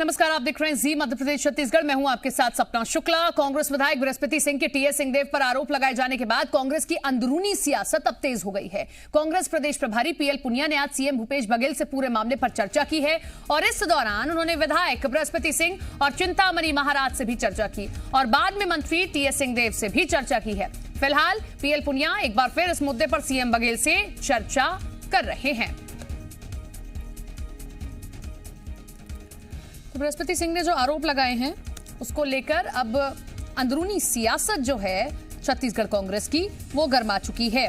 नमस्कार, आप देख रहे हैं जी मध्य प्रदेश छत्तीसगढ़। मैं हूं आपके साथ सपना शुक्ला। कांग्रेस विधायक बृहस्पति सिंह के टीएस सिंहदेव पर आरोप लगाए जाने के बाद कांग्रेस की अंदरूनी सियासत अब तेज हो गई है। कांग्रेस प्रदेश प्रभारी पीएल पुनिया ने आज सीएम भूपेश बघेल से पूरे मामले पर चर्चा की है और इस दौरान उन्होंने विधायक बृहस्पति सिंह और चिंतामणि महाराज से भी चर्चा की और बाद में मंत्री टीएस सिंहदेव से भी चर्चा की है। फिलहाल पीएल पुनिया एक बार फिर इस मुद्दे पर सीएम बघेल से चर्चा कर रहे हैं। तो बृहस्पति सिंह ने जो आरोप लगाए हैं उसको लेकर अब अंदरूनी सियासत जो है छत्तीसगढ़ कांग्रेस की वो गरमा चुकी है।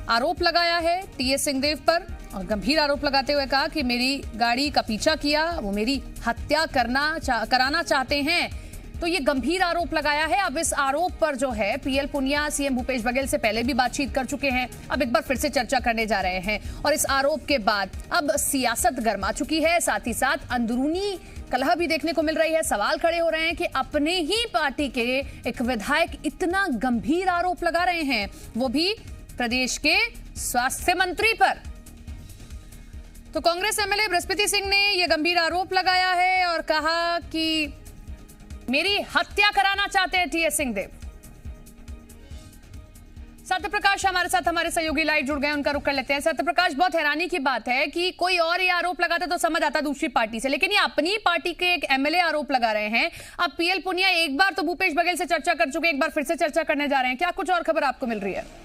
आरोप लगाया है टीएस सिंहदेव पर और गंभीर आरोप लगाते हुए कहा कि मेरी गाड़ी का पीछा किया, वो मेरी हत्या कराना चाहते हैं। तो ये गंभीर आरोप लगाया है। अब इस आरोप पर जो है पीएल पुनिया सीएम भूपेश बघेल से पहले भी बातचीत कर चुके हैं, अब एक बार फिर से चर्चा करने जा रहे हैं और इस आरोप के बाद अब सियासत गरमा चुकी है। साथ ही साथ अंदरूनी कलह भी देखने को मिल रही है। सवाल खड़े हो रहे हैं कि अपने ही पार्टी के एक विधायक इतना गंभीर आरोप लगा रहे हैं, वो भी प्रदेश के स्वास्थ्य मंत्री पर। तो कांग्रेस एमएलए बृहस्पति सिंह ने यह गंभीर आरोप लगाया है और कहा कि मेरी हत्या कराना चाहते हैं टीएस सिंहदेव। सत्यप्रकाश हमारे साथ, हमारे सहयोगी लाइव जुड़ गए, उनका रुख कर लेते हैं। सत्यप्रकाश, बहुत हैरानी की बात है कि कोई और ये आरोप लगाता तो समझ आता दूसरी पार्टी से, लेकिन ये अपनी पार्टी के एक एमएलए आरोप लगा रहे हैं। अब पीएल पुनिया एक बार तो भूपेश बघेल से चर्चा कर चुके, एक बार फिर से चर्चा करने जा रहे हैं। क्या कुछ और खबर आपको मिल रही है?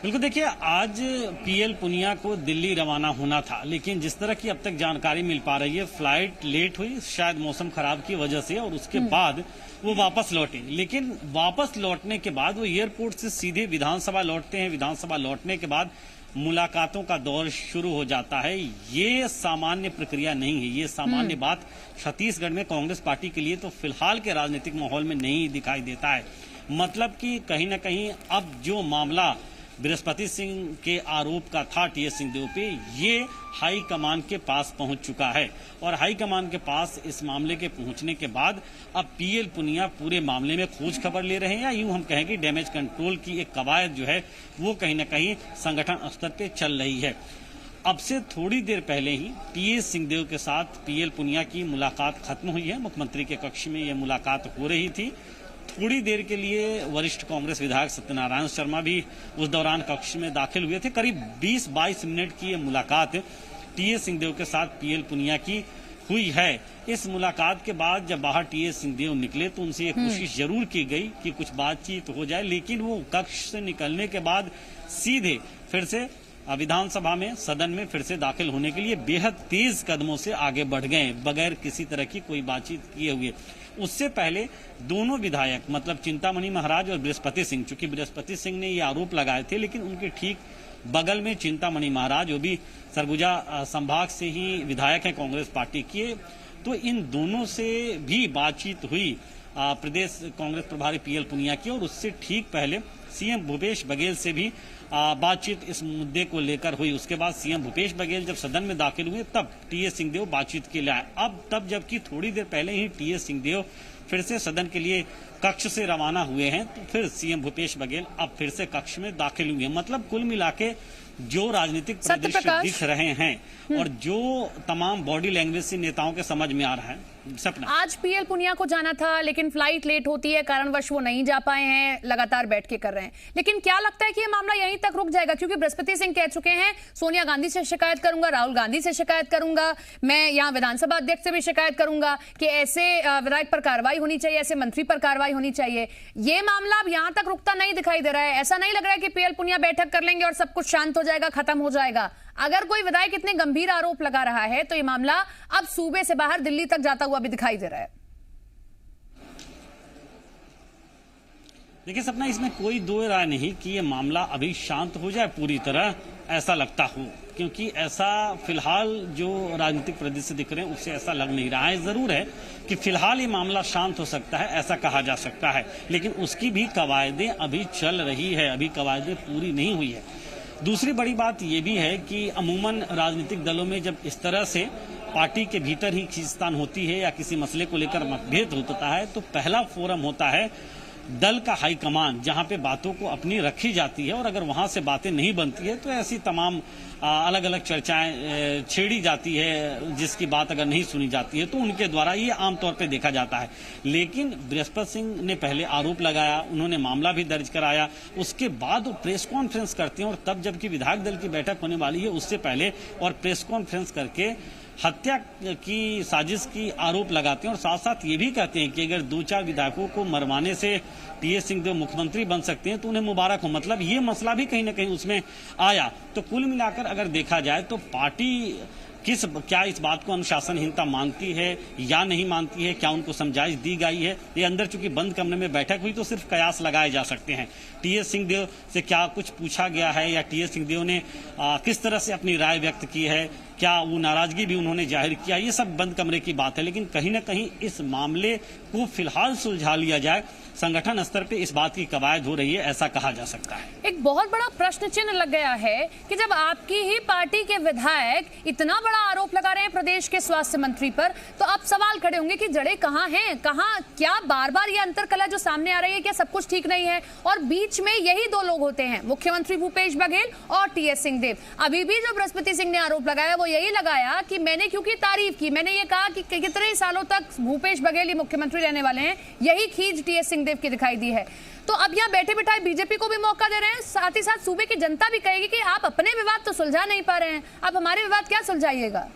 बिल्कुल, देखिए आज पीएल पुनिया को दिल्ली रवाना होना था, लेकिन जिस तरह की अब तक जानकारी मिल पा रही है फ्लाइट लेट हुई, शायद मौसम खराब की वजह से, और उसके बाद वो वापस लौटे। लेकिन वापस लौटने के बाद वो एयरपोर्ट से सीधे विधानसभा लौटते हैं। विधानसभा लौटने के बाद मुलाकातों का दौर शुरू हो जाता है। ये सामान्य प्रक्रिया नहीं है, ये सामान्य बात छत्तीसगढ़ में कांग्रेस पार्टी के लिए तो फिलहाल के राजनीतिक माहौल में नहीं दिखाई देता है। मतलब कि कहीं ना कहीं अब जो मामला बृहस्पति सिंह के आरोप का था टीएस सिंहदेव पे, ये हाई कमान के पास पहुंच चुका है और हाई कमान के पास इस मामले के पहुंचने के बाद अब पीएल पुनिया पूरे मामले में खोज खबर ले रहे हैं, या यूं हम कहें कि डैमेज कंट्रोल की एक कवायद जो है वो कहीं ना कहीं संगठन स्तर पे चल रही है। अब से थोड़ी देर पहले ही टीएस सिंहदेव के साथ पीएल पुनिया की मुलाकात खत्म हुई है। मुख्यमंत्री के कक्ष में यह मुलाकात हो रही थी। थोड़ी देर के लिए वरिष्ठ कांग्रेस विधायक सत्यनारायण शर्मा भी उस दौरान कक्ष में दाखिल हुए थे। करीब 20-22 मिनट की ये मुलाकात टीएस सिंहदेव के साथ पीएल पुनिया की हुई है। इस मुलाकात के बाद जब बाहर टीएस सिंहदेव निकले तो उनसे ये कोशिश जरूर की गई कि कुछ बातचीत हो जाए, लेकिन वो कक्ष से निकलने के बाद सीधे फिर से विधानसभा में, सदन में फिर से दाखिल होने के लिए बेहद तेज कदमों से आगे बढ़ गए, बगैर किसी तरह की कोई बातचीत किए हुए। उससे पहले दोनों विधायक, मतलब चिंतामणि महाराज और बृहस्पति सिंह, चूंकि बृहस्पति सिंह ने ये आरोप लगाए थे, लेकिन उनके ठीक बगल में चिंतामणि महाराज, वो भी सरगुजा संभाग से ही विधायक हैं कांग्रेस पार्टी के, तो इन दोनों से भी बातचीत हुई प्रदेश कांग्रेस प्रभारी पीएल पुनिया की, और उससे ठीक पहले सीएम भूपेश बघेल से भी बातचीत इस मुद्दे को लेकर हुई। उसके बाद सीएम भूपेश बघेल जब सदन में दाखिल हुए तब टीएस सिंहदेव बातचीत के लिए आए। अब तब जबकि थोड़ी देर पहले ही टीएस सिंहदेव फिर से सदन के लिए कक्ष से रवाना हुए हैं, तो फिर सीएम भूपेश बघेल अब फिर से कक्ष में दाखिल हुए हैं। मतलब कुल मिलाके जो राजनीतिक परिदृश्य दिख रहे हैं और जो तमाम बॉडी लैंग्वेज से नेताओं के समझ में आ रहा है। सपना, आज पीएल पुनिया को जाना था, लेकिन फ्लाइट लेट होती है, कारणवश वो नहीं जा पाए हैं, लगातार बैठ के कर रहे हैं। लेकिन क्या लगता है कि ये मामला यहीं तक रुक जाएगा? क्योंकि बृहस्पति सिंह कह चुके हैं सोनिया गांधी से शिकायत करूंगा, राहुल गांधी से शिकायत करूंगा, मैं यहाँ विधानसभा अध्यक्ष से भी शिकायत करूंगा कि ऐसे विधायक पर कार्रवाई होनी चाहिए, ऐसे मंत्री पर कार्रवाई होनी चाहिए। ये मामला अब यहाँ तक रुकता नहीं दिखाई दे रहा है। ऐसा नहीं लग रहा है कि पीएल पुनिया बैठक कर लेंगे और सब कुछ शांत हो जाएगा, खत्म हो जाएगा। अगर कोई विधायक इतने गंभीर आरोप लगा रहा है तो ये मामला अब सूबे से बाहर दिल्ली तक जाता हुआ भी दिखाई दे रहा है। देखिए सपना, इसमें कोई दो राय नहीं कि ये मामला अभी शांत हो जाए पूरी तरह, ऐसा लगता हो, क्योंकि ऐसा फिलहाल जो राजनीतिक परिदृश्य दिख रहे हैं उससे ऐसा लग नहीं रहा है। जरूर है कि फिलहाल ये मामला शांत हो सकता है, ऐसा कहा जा सकता है, लेकिन उसकी भी कवायदें अभी चल रही है, अभी कवायदें पूरी नहीं हुई है। दूसरी बड़ी बात यह भी है कि अमूमन राजनीतिक दलों में जब इस तरह से पार्टी के भीतर ही खींचतान होती है या किसी मसले को लेकर मतभेद होता है, तो पहला फोरम होता है दल का हाईकमान जहां पे बातों को अपनी रखी जाती है और अगर वहां से बातें नहीं बनती है तो ऐसी तमाम अलग अलग चर्चाएं छेड़ी जाती है, जिसकी बात अगर नहीं सुनी जाती है तो उनके द्वारा ये आमतौर पे देखा जाता है। लेकिन बृहस्पति सिंह ने पहले आरोप लगाया, उन्होंने मामला भी दर्ज कराया, उसके बाद वो प्रेस कॉन्फ्रेंस करते हैं और तब जबकि विधायक दल की बैठक होने वाली है उससे पहले और प्रेस कॉन्फ्रेंस करके हत्या की साजिश की आरोप लगाते हैं और साथ साथ ये भी कहते हैं कि अगर 2-4 विधायकों को मरवाने से टीएस सिंहदेव मुख्यमंत्री बन सकते हैं तो उन्हें मुबारक हो। मतलब ये मसला भी कहीं ना कहीं उसमें आया। तो कुल मिलाकर अगर देखा जाए तो पार्टी क्या इस बात को अनुशासनहीनता मानती है या नहीं मानती है, क्या उनको समझाइश दी गई है, ये अंदर चूंकि बंद कमरे में बैठक हुई तो सिर्फ कयास लगाए जा सकते हैं। टीएस सिंहदेव से क्या कुछ पूछा गया है या टीएस सिंहदेव ने किस तरह से अपनी राय व्यक्त की है, क्या वो नाराजगी भी उन्होंने जाहिर किया, ये सब बंद कमरे की बात है। लेकिन कहीं ना कहीं इस मामले को फिलहाल सुलझा लिया जाए, संगठन स्तर पे इस बात की कवायद हो रही है, ऐसा कहा जा सकता है। एक बहुत बड़ा प्रश्न चिन्ह लग गया है कि जब आपकी ही पार्टी के विधायक इतना बड़ा आरोप लगा रहे हैं प्रदेश के स्वास्थ्य मंत्री पर, तो अब सवाल खड़े होंगे कि जड़ें कहां हैं, कहां क्या बार बार ये अंतरकलह जो सामने आ रही है, क्या सब कुछ ठीक नहीं है? और बीच में यही दो लोग होते हैं, मुख्यमंत्री भूपेश बघेल और टीएस सिंहदेव। अभी भी जो बृहस्पति सिंह ने आरोप लगाया वो यही लगाया कि मैंने क्योंकि तारीफ की, मैंने ये कहा कि कितने सालों तक भूपेश बघेल ही मुख्यमंत्री रहने वाले हैं, यही खींच टीएस सिंहदेव की दिखाई दी है। तो अब यहाँ बैठे बिठाए बीजेपी को भी मौका दे रहे हैं, साथ ही साथ सूबे की जनता भी कहेगी कि आप अपने विवाद तो सुलझा नहीं पा रहे हैं, आप हमारे विवाद क्या सुलझाइएगा?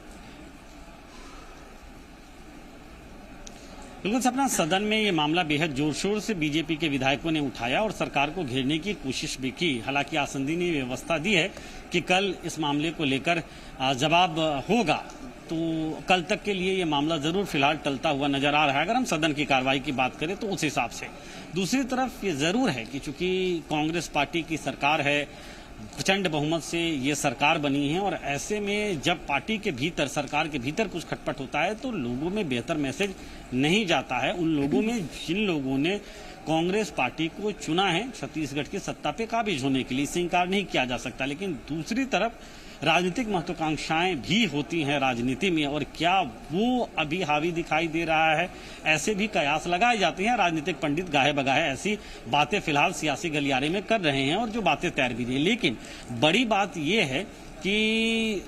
बिल्कुल सपना, सदन में ये मामला बेहद जोर शोर से बीजेपी के विधायकों ने उठाया और सरकार को घेरने की कोशिश भी की। हालांकि आसंदी ने व्यवस्था दी है कि कल इस मामले को लेकर जवाब होगा, तो कल तक के लिए ये मामला जरूर फिलहाल टलता हुआ नजर आ रहा है अगर हम सदन की कार्रवाई की बात करें तो उस हिसाब से। दूसरी तरफ ये जरूर है कि चूंकि कांग्रेस पार्टी की सरकार है, प्रचंड बहुमत से ये सरकार बनी है और ऐसे में जब पार्टी के भीतर, सरकार के भीतर कुछ खटपट होता है तो लोगों में बेहतर मैसेज नहीं जाता है। उन लोगों में जिन लोगों ने कांग्रेस पार्टी को चुना है छत्तीसगढ़ की सत्ता पे काबिज होने के लिए, इससे इंकार नहीं किया जा सकता। लेकिन दूसरी तरफ राजनीतिक महत्वाकांक्षाएं भी होती हैं राजनीति में, और क्या वो अभी हावी दिखाई दे रहा है, ऐसे भी कयास लगाए जाते हैं। राजनीतिक पंडित गाहे बगाहे ऐसी बातें फिलहाल सियासी गलियारे में कर रहे हैं और जो बातें तैर भी रही है। लेकिन बड़ी बात यह है कि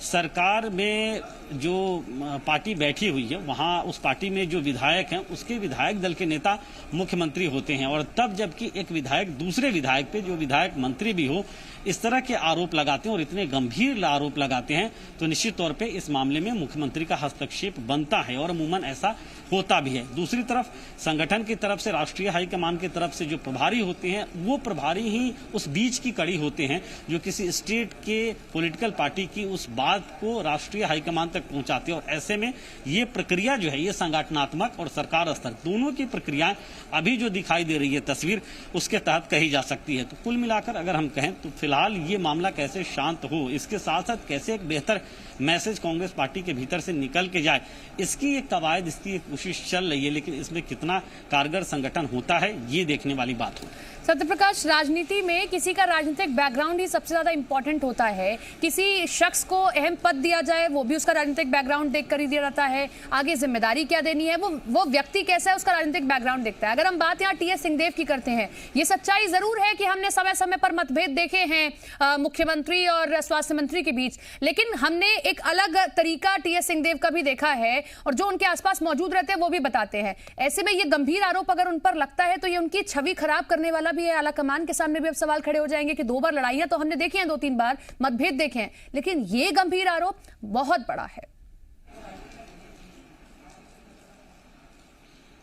सरकार में जो पार्टी बैठी हुई है वहां उस पार्टी में जो विधायक हैं उसके विधायक दल के नेता मुख्यमंत्री होते हैं, और तब जबकि एक विधायक दूसरे विधायक पे, जो विधायक मंत्री भी हो, इस तरह के आरोप लगाते हैं और इतने गंभीर आरोप लगाते हैं तो निश्चित तौर पे इस मामले में मुख्यमंत्री का हस्तक्षेप बनता है और अमूमन ऐसा होता भी है। दूसरी तरफ संगठन की तरफ से, राष्ट्रीय हाईकमान की तरफ से जो प्रभारी होते हैं वो प्रभारी ही उस बीच की कड़ी होते हैं जो किसी स्टेट के पॉलिटिकल पार्टी की उस बात को राष्ट्रीय हाईकमान तक पहुंचाते हैं। और ऐसे में ये प्रक्रिया जो है, ये संगठनात्मक और सरकार स्तर दोनों की प्रक्रियाएं अभी जो दिखाई दे रही है तस्वीर, उसके तहत कही जा सकती है। तो कुल मिलाकर अगर हम कहें तो फिलहाल ये मामला कैसे शांत हो, इसके साथ साथ कैसे एक बेहतर मैसेज कांग्रेस पार्टी के भीतर से निकल के जाए, इसकी एक कवायद, इसकी एक कोशिश चल रही है। लेकिन इसमें कितना कारगर संगठन होता है ये देखने वाली बात हो। सत्यप्रकाश, राजनीति में किसी का राजनीतिक बैकग्राउंड ही सबसे ज्यादा इंपॉर्टेंट होता है। किसी शख्स को अहम पद दिया जाए वो भी उसका राजनीतिक बैकग्राउंड देख कर ही दिया जाता है, आगे जिम्मेदारी क्या देनी है वो व्यक्ति कैसा है उसका राजनीतिक बैकग्राउंड देखता है। अगर हम बात यहाँ टीएस सिंहदेव की करते हैं, ये सच्चाई जरूर है कि हमने समय समय पर मतभेद देखे हैं मुख्यमंत्री और स्वास्थ्य मंत्री के बीच, लेकिन हमने एक अलग तरीका टीएस सिंहदेव का भी देखा है और जो उनके आसपास मौजूद रहते हैं वो भी बताते हैं। ऐसे में ये गंभीर आरोप अगर उन पर लगता है तो ये उनकी छवि खराब करने वाला भी है। आला कमान के सामने भी अब सवाल खड़े हो जाएंगे कि 2 बार लड़ाइयां तो हमने देखी हैं, 2-3 बार मतभेद देखे हैं, लेकिन ये गंभीर आरोप बहुत बड़ा है।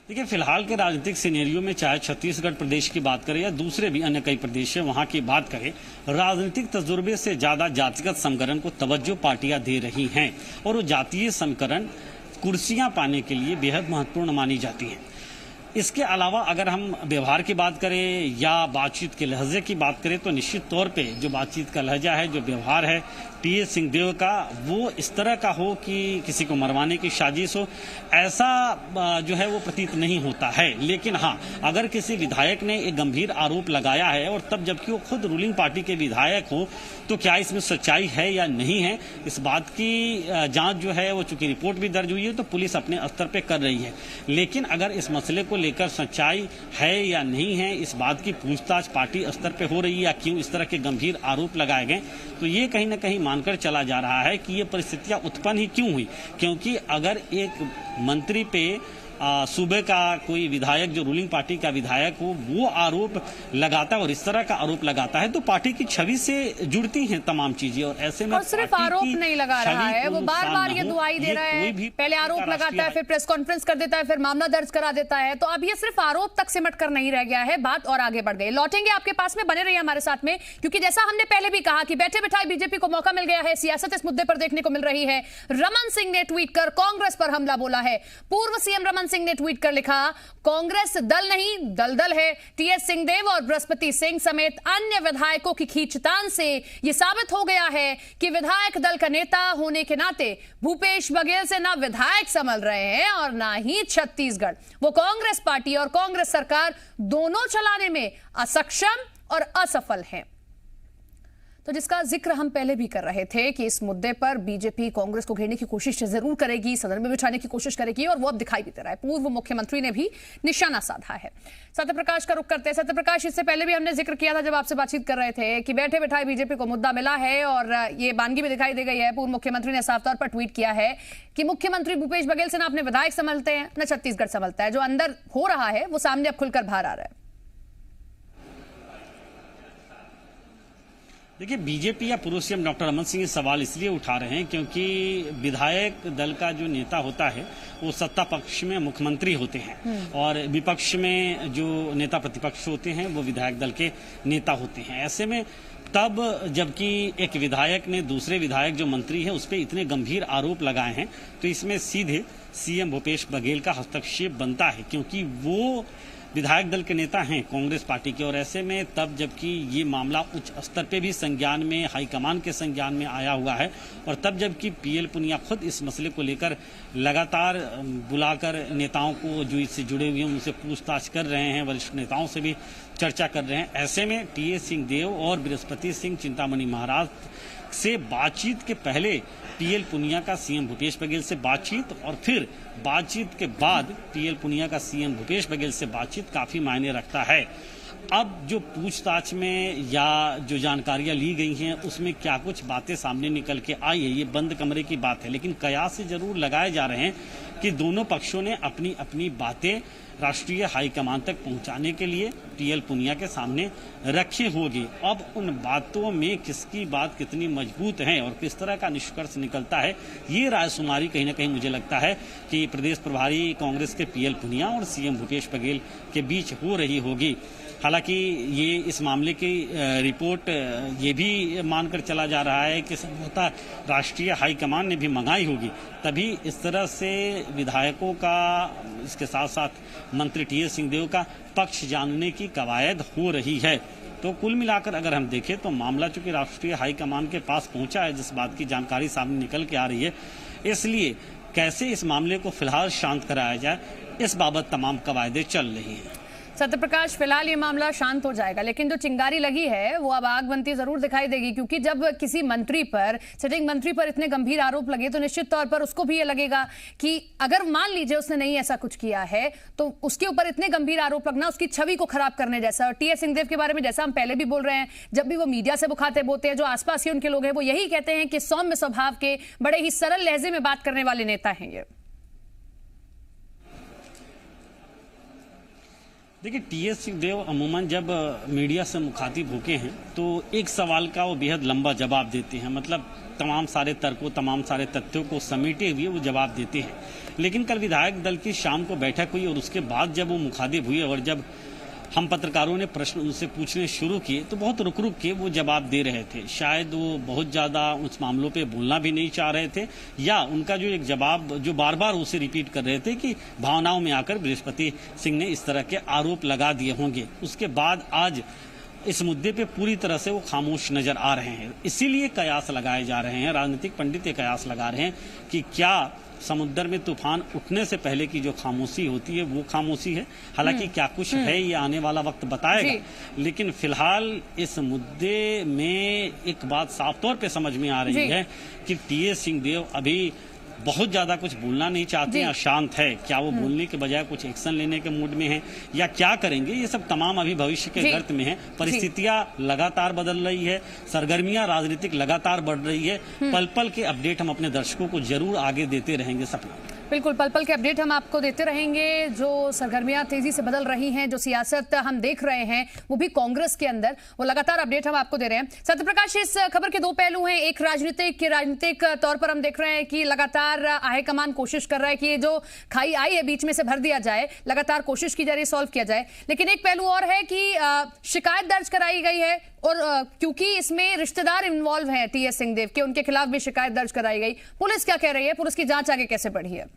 देखिए, फिलहाल के राजनीतिक सिनेरियो में चाहे छत्तीसगढ़ प्रदेश की बात करें या दूसरे भी अन्य कई प्रदेश है वहां की बात करें, राजनीतिक तजुर्बे से ज्यादा जातिगत समीकरण को तवज्जो पार्टियां दे रही हैं और वो जातीय समीकरण कुर्सियां पाने के लिए बेहद महत्वपूर्ण मानी जाती हैं। इसके अलावा अगर हम व्यवहार की बात करें या बातचीत के लहजे की बात करें तो निश्चित तौर पे जो बातचीत का लहजा है, जो व्यवहार है, टीएस सिंहदेव का वो इस तरह का हो कि किसी को मरवाने की साजिश हो, ऐसा जो है वो प्रतीत नहीं होता है। लेकिन हाँ, अगर किसी विधायक ने एक गंभीर आरोप लगाया है और तब जबकि वो खुद रूलिंग पार्टी के विधायक हो, तो क्या इसमें सच्चाई है या नहीं है, इस बात की जांच जो है वो चूंकि रिपोर्ट भी दर्ज हुई है तो पुलिस अपने स्तर पे कर रही है। लेकिन अगर इस मसले को लेकर सच्चाई है या नहीं है, इस बात की पूछताछ पार्टी स्तर पे हो रही है या क्यों इस तरह के गंभीर आरोप लगाए गए, तो ये कहीं ना कहीं मानकर चला जा रहा है कि ये परिस्थितियां उत्पन्न ही क्यों हुई। क्योंकि अगर एक मंत्री पे सूबे का कोई विधायक जो रूलिंग पार्टी का विधायक हो वो आरोप लगाता है और इस तरह का आरोप लगाता है तो पार्टी की छवि से जुड़ती हैं तमाम चीजें। और ऐसे में और सिर्फ आरोप नहीं लगा रहा है, वो बार बार ये दुहाई दे रहा है, पहले आरोप लगाता है, फिर प्रेस कॉन्फ्रेंस कर देता है, फिर मामला दर्ज करा देता है। तो अब ये सिर्फ आरोप तक सिमट कर नहीं रह गया है, बात और आगे बढ़ गई। लौटेंगे आपके पास में, बने रहिए हमारे साथ में, क्योंकि जैसा हमने पहले भी कहा कि बैठे बैठाए बीजेपी को मौका मिल गया है, सियासत इस मुद्दे पर देखने को मिल रही है। रमन सिंह ने ट्वीट कर कांग्रेस पर हमला बोला है। पूर्व सीएम रमन सिंह ने ट्वीट कर लिखा, कांग्रेस दल नहीं दलदल है। टीएस सिंहदेव और बृहस्पति सिंह समेत अन्य विधायकों की खींचतान से यह साबित हो गया है कि विधायक दल का नेता होने के नाते भूपेश बघेल से ना विधायक संभल रहे हैं और ना ही छत्तीसगढ़। वो कांग्रेस पार्टी और कांग्रेस सरकार दोनों चलाने में असक्षम और असफल हैं। तो जिसका जिक्र हम पहले भी कर रहे थे कि इस मुद्दे पर बीजेपी कांग्रेस को घेरने की कोशिश जरूर करेगी, सदन में बिठाने की कोशिश करेगी, और वो अब दिखाई भी दे रहा है। पूर्व मुख्यमंत्री ने भी निशाना साधा है। सत्यप्रकाश का रुख करते हैं। सत्यप्रकाश, इससे पहले भी हमने जिक्र किया था जब आपसे बातचीत कर रहे थे कि बैठे बैठाए बीजेपी को मुद्दा मिला है और ये बानगी भी दिखाई दे गई है। पूर्व मुख्यमंत्री ने साफ तौर पर ट्वीट किया है कि मुख्यमंत्री भूपेश बघेल से ना अपने विधायक संभलते हैं न छत्तीसगढ़ संभलता है। जो अंदर हो रहा है वो सामने अब खुलकर बाहर आ रहा है। देखिए, बीजेपी या पूर्व सीएम डॉक्टर रमन सिंह ये सवाल इसलिए उठा रहे हैं क्योंकि विधायक दल का जो नेता होता है वो सत्ता पक्ष में मुख्यमंत्री होते हैं और विपक्ष में जो नेता प्रतिपक्ष होते हैं वो विधायक दल के नेता होते हैं। ऐसे में तब जबकि एक विधायक ने दूसरे विधायक जो मंत्री है उस पर इतने गंभीर आरोप लगाए हैं तो इसमें सीधे सीएम भूपेश बघेल का हस्तक्षेप बनता है, क्योंकि वो विधायक दल के नेता हैं कांग्रेस पार्टी के। और ऐसे में तब जबकि ये मामला उच्च स्तर पे भी संज्ञान में, हाईकमान के संज्ञान में आया हुआ है, और तब जबकि पीएल पुनिया खुद इस मसले को लेकर लगातार बुलाकर नेताओं को जो इससे जुड़े हुए हैं उनसे पूछताछ कर रहे हैं, वरिष्ठ नेताओं से भी चर्चा कर रहे हैं। ऐसे में टीएस सिंहदेव और बृहस्पति सिंह चिंतामणि महाराज से बातचीत के पहले पीएल पुनिया का सीएम भूपेश बघेल से बातचीत और फिर बातचीत के बाद पीएल पुनिया का सीएम भूपेश बघेल से बातचीत काफी मायने रखता है। अब जो पूछताछ में या जो जानकारियां ली गई हैं उसमें क्या कुछ बातें सामने निकल के आई है, ये बंद कमरे की बात है, लेकिन कयास से जरूर लगाए जा रहे हैं कि दोनों पक्षों ने अपनी अपनी बातें राष्ट्रीय हाईकमान तक पहुंचाने के लिए पीएल पुनिया के सामने रखी होगी। अब उन बातों में किसकी बात कितनी मजबूत है और किस तरह का निष्कर्ष निकलता है, ये रायशुमारी कहीं ना कहीं मुझे लगता है कि प्रदेश प्रभारी कांग्रेस के पीएल पुनिया और सीएम भूपेश बघेल के बीच हो रही होगी। हालांकि ये इस मामले की रिपोर्ट ये भी मानकर चला जा रहा है कि संभवतः राष्ट्रीय हाईकमान ने भी मंगाई होगी, तभी इस तरह से विधायकों का, इसके साथ साथ मंत्री टीएस सिंहदेव का पक्ष जानने की कवायद हो रही है। तो कुल मिलाकर अगर हम देखें तो मामला चूंकि राष्ट्रीय हाईकमान के पास पहुंचा है, जिस बात की जानकारी सामने निकल के आ रही है, इसलिए कैसे इस मामले को फिलहाल शांत कराया जाए इस बाबत तमाम कवायदें चल रही हैं। सत्यप्रकाश, फिलहाल ये मामला शांत हो जाएगा, लेकिन जो चिंगारी लगी है वो अब आग बनती जरूर दिखाई देगी, क्योंकि जब किसी मंत्री पर, सिटिंग मंत्री पर इतने गंभीर आरोप लगे तो निश्चित तौर पर उसको भी ये लगेगा कि अगर मान लीजिए उसने नहीं ऐसा कुछ किया है तो उसके ऊपर इतने गंभीर आरोप लगना उसकी छवि को खराब करने जैसा। और टीएस सिंहदेव के बारे में जैसा हम पहले भी बोल रहे हैं, जब भी वो मीडिया से मुखातिब होते हैं, जो आसपास के उनके लोग हैं वो यही कहते हैं कि सौम्य स्वभाव के, बड़े ही सरल लहजे में बात करने वाले नेता हैं ये। देखिए, टीएस सिंहदेव अमूमन जब मीडिया से मुखातिब होके हैं तो एक सवाल का वो बेहद लंबा जवाब देते हैं, मतलब तमाम सारे तर्कों, तमाम सारे तथ्यों को समेटे हुए वो जवाब देते हैं। लेकिन कल विधायक दल की शाम को बैठक हुई और उसके बाद जब वो मुखातिब हुए और जब हम पत्रकारों ने प्रश्न उनसे पूछने शुरू किए तो बहुत रुक रुक के वो जवाब दे रहे थे। शायद वो बहुत ज़्यादा उस मामलों पे बोलना भी नहीं चाह रहे थे, या उनका जो एक जवाब जो बार बार उसे रिपीट कर रहे थे कि भावनाओं में आकर बृहस्पति सिंह ने इस तरह के आरोप लगा दिए होंगे। उसके बाद आज इस मुद्दे पे पूरी तरह से वो खामोश नजर आ रहे हैं। इसीलिए कयास लगाए जा रहे हैं, राजनीतिक पंडित ये कयास लगा रहे हैं कि क्या समुद्र में तूफान उठने से पहले की जो खामोशी होती है वो खामोशी है। हालांकि क्या कुछ है ये आने वाला वक्त बताएगा, लेकिन फिलहाल इस मुद्दे में एक बात साफ तौर पे समझ में आ रही है कि टीएस सिंहदेव अभी बहुत ज्यादा कुछ बोलना नहीं चाहते हैं, अशांत है। क्या वो बोलने के बजाय कुछ एक्शन लेने के मूड में हैं या क्या करेंगे, ये सब तमाम अभी भविष्य के गर्त में है। परिस्थितियां लगातार बदल रही है, सरगर्मियां राजनीतिक लगातार बढ़ रही है। पल पल के अपडेट हम अपने दर्शकों को जरूर आगे देते रहेंगे। सपना बिल्कुल, पल पल के अपडेट हम आपको देते रहेंगे। जो सरगर्मियां तेजी से बदल रही हैं, जो सियासत हम देख रहे हैं वो भी कांग्रेस के अंदर, वो लगातार अपडेट हम आपको दे रहे हैं। सत्यप्रकाश, इस खबर के दो पहलू हैं। एक राजनीतिक तौर पर हम देख रहे हैं कि लगातार हाईकमान कोशिश कर रहा है कि ये जो खाई आई है बीच में से भर दिया जाए, लगातार कोशिश की जा रही है सॉल्व किया जाए। लेकिन एक पहलू और है कि शिकायत दर्ज कराई गई है और क्योंकि इसमें रिश्तेदार इन्वॉल्व हैं टीएस सिंहदेव के, उनके खिलाफ भी शिकायत दर्ज कराई गई। पुलिस क्या कह रही है, पुलिस की जांच आगे कैसे बढ़ी है?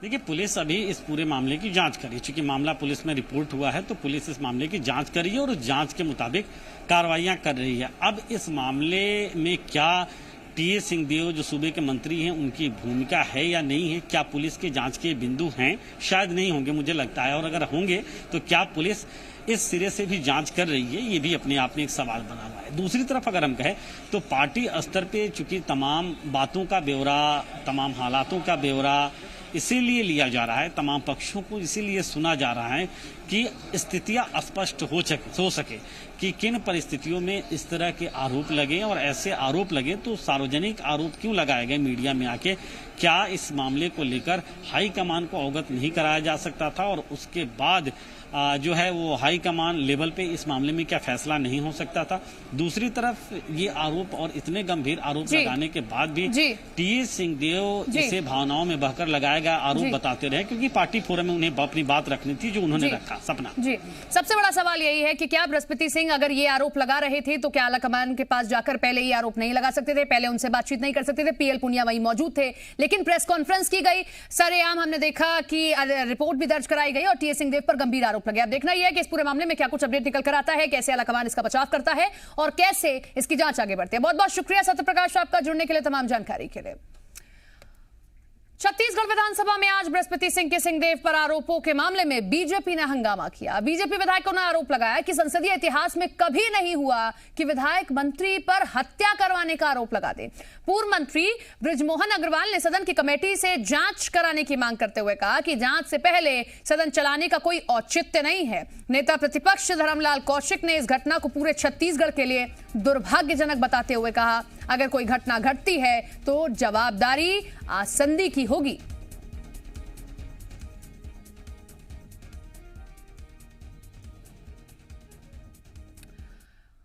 देखिए, पुलिस अभी इस पूरे मामले की जांच कर रही है। चूंकि मामला पुलिस में रिपोर्ट हुआ है तो पुलिस इस मामले की जांच कर रही है और उस जांच के मुताबिक कार्रवाइयां कर रही है। अब इस मामले में क्या टीएस सिंहदेव जो सूबे के मंत्री हैं उनकी भूमिका है या नहीं है, क्या पुलिस के जांच के बिंदु हैं? शायद नहीं होंगे मुझे लगता है, और अगर होंगे तो क्या पुलिस इस सिरे से भी जांच कर रही है, ये भी अपने आप में एक सवाल बना हुआ है। दूसरी तरफ अगर हम कहें तो पार्टी स्तर पे चूंकि तमाम बातों का ब्यौरा, तमाम हालातों का ब्यौरा इसीलिए लिया जा रहा है, तमाम पक्षों को इसीलिए सुना जा रहा है कि स्थितियां स्पष्ट हो सके कि किन परिस्थितियों में इस तरह के आरोप लगे, और ऐसे आरोप लगे तो सार्वजनिक आरोप क्यों लगाए गए मीडिया में आके। क्या इस मामले को लेकर हाईकमान को अवगत नहीं कराया जा सकता था, और उसके बाद जो है वो हाईकमान लेवल पे इस मामले में क्या फैसला नहीं हो सकता था? दूसरी तरफ ये आरोप और इतने गंभीर आरोप लगाने के बाद भी टीएस सिंहदेव इसे भावनाओं में बहकर लगाया गया आरोप बताते रहे, क्योंकि पार्टी फोरम में उन्हें अपनी बात रखनी थी जो उन्होंने रखा। सपना जी, सबसे बड़ा सवाल यही है कि क्या बृहस्पति सिंह अगर ये आरोप लगा रहे थे तो क्या आलाकमान के पास जाकर पहले ये आरोप नहीं लगा सकते थे, पहले उनसे बातचीत नहीं कर सकते थे? पीएल पुनिया वहीं मौजूद थे, लेकिन प्रेस कॉन्फ्रेंस की गई, सरेआम हमने देखा कि रिपोर्ट भी दर्ज कराई गई और टीएस सिंहदेव पर गंभीर आरोप लगे। अब देखना यह है कि इस पूरे मामले में क्या कुछ अपडेट निकल कर आता है, कैसे आलाकमान इसका बचाव करता है और कैसे इसकी जांच आगे बढ़ती है। बहुत बहुत शुक्रिया सत्यप्रकाश आपका जुड़ने के लिए, तमाम जानकारी के लिए। छत्तीसगढ़ विधानसभा में आज बृहस्पति सिंह के सिंहदेव पर आरोपों के मामले में बीजेपी ने हंगामा किया। बीजेपी विधायकों ने आरोप लगाया कि संसदीय इतिहास में कभी नहीं हुआ कि विधायक मंत्री पर हत्या करवाने का आरोप लगा दे। पूर्व मंत्री बृजमोहन अग्रवाल ने सदन की कमेटी से जांच कराने की मांग करते हुए कहा कि जांच से पहले सदन चलाने का कोई औचित्य नहीं है। नेता प्रतिपक्ष धर्मलाल कौशिक ने इस घटना को पूरे छत्तीसगढ़ के लिए दुर्भाग्यजनक बताते हुए कहा, अगर कोई घटना घटती है तो जवाबदारी आसंदी की होगी।